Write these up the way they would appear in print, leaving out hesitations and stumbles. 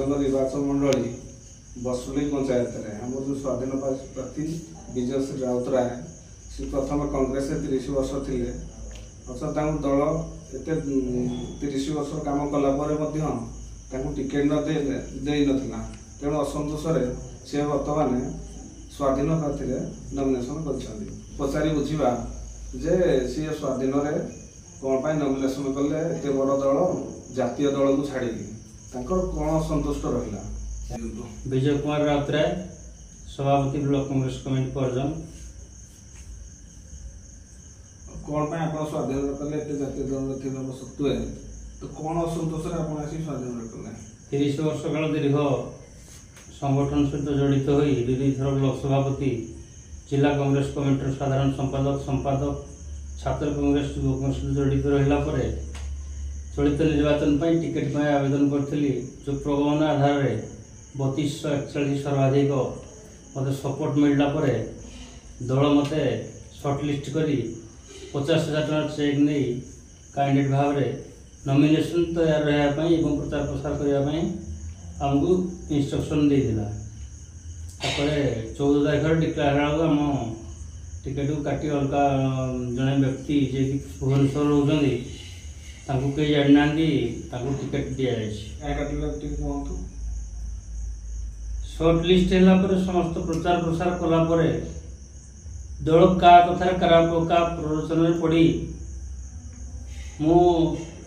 परजन निर्वाचन मंडली बसुली पंचायत आम जो स्वाधीन प्रार्थी विजय श्री राउतराय से प्रथम कांग्रेस 30 वर्ष थे अच्छा दल एत 30 वर्ष काम कलापर टिकेट न दे ना तेणु असंतोष से बर्तमान स्वाधीन प्रार्थी नॉमिनेशन कर पचारि बुझा जे सी स्वाधीन कौन नॉमिनेशन कले एत बड़ दल जातीय दल को छाड़ी कौन असंतुष्ट रहा विजय कुमार राउतराय सभापति ब्लॉक कांग्रेस कमिटी परजन कौन आप स्वाधीन कले जातीय दल थी सत्वे तो कौन असंतोष स्वाधीन कले 30 वर्ष काल दीर्घ संगठन सहित जड़ित हो विविध थर ब्लॉक सभापति जिला कांग्रेस कमिटी साधारण संपादक छात्र कांग्रेस युव कांग्रेस सहित जड़ित रहा चलित निर्वाचन टिकेट आवेदन करी जो प्रगमन आधार 3241 सर्वाधिक मत सपोर्ट मिलला दल मत सर्टलिस्ट करी 50,000 टका चेक नहीं कैंडिडेट भाव में नॉमिनेशन तैयार रहापी और प्रचार प्रसार करने आमको इंस्ट्रक्शन देता 14 तारीख डिक्लेयर आम टिकेट को काटी अलग जड़े व्यक्ति जे कि भुवनेश्वर रोचे कई जानी ना टिकेट दि जाए सर्ट लिस्ट है समस्त प्रचार प्रसार कलापर दल का कथार का प्ररोचन पड़ी मु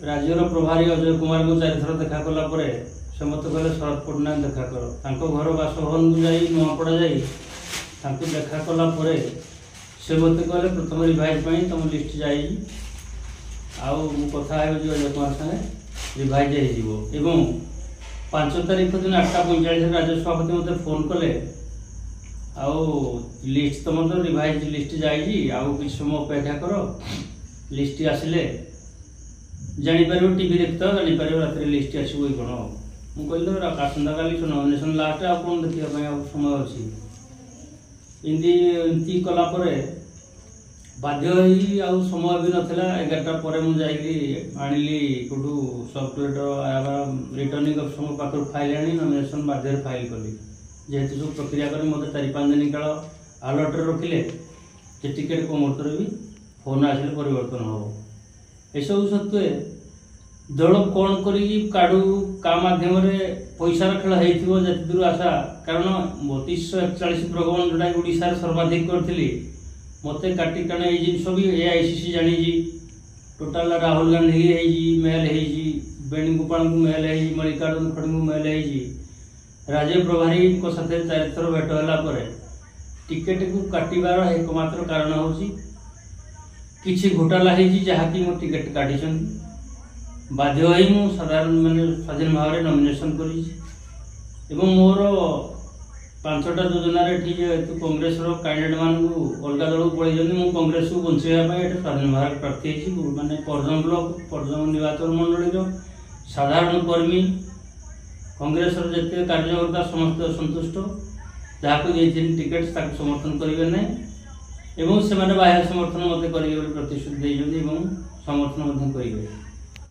राज्यर प्रभारी अजय कुमार को 4 थर देखा कलापर से मत कहले शरद पट्टनायक देखा कर घर बासभवन को जाई नुआपड़ा जाई देखा कलापर से मत कहले प्रथम रिवाइज तुम लिस्ट जा कथा अजय कुमार संगे रिवाइज हो 5 तारीख दिन 8:45 राज्य सभापति मत फोन कले लिस्ट तुम तो रिवाइज लिस्ट जाइए समय अपेक्षा कर लिस्ट आसिले जापर टीवी देखते जापर रात लिस्ट आसो कौन मुझे आसंता काली नॉमिनेशन लास्ट आ कौन देखा समय अच्छी इमती कलापर बाध्य समय भी नाला 11टा पर मुझे आनिली कौटू सब कलेक्टर रिटर्निंग अफिसर पाखर फाइल आनी नॉमिनेशन बाध्य फाइल कली जेहेतु सब प्रक्रिया कर मत 4-5 दिन काल अलर्ट रखिले टिकेट को मुहूर्त भी फोन आसिले परिवर्तन हम यू सत्वे दल कौन काढ़ू का मध्यम पैसा खेल हो जाती दूर आशा कारण 3241 प्रगमन जोटा ओडिशा सर्वाधिक करी मत काटी कारण ये जिन भी AICC जानी टोटाल राहुल गांधी मेल वेणुगोपाल को मेल मल्लिकार्जुन खड़गे को मेल राज्य प्रभारी साथ 4 थर भेट होगापर टिकेट को काटार एकमात्र कारण हूँ कि घोटाला जहाँकि मो टिकेट काटी बाध्य मुझे साधारण मानने स्वाधीन भाव में नॉमिनेशन कर मोर 5टा योजना जेहेतु कांग्रेस कैंडिडेट मान अलग दल को पड़े कांग्रेस को बचाई स्वाधीन भाव प्रार्थी मानने परजन ब्लॉक परजन निर्वाचन मंडल साधारण कर्मी कांग्रेस जिते कार्यकर्ता समस्त असंतुष्ट जहाँ टिकेट समर्थन करेंगे ना से बाह्य समर्थन मत करेंगे प्रतिश्रुति समर्थन करेंगे।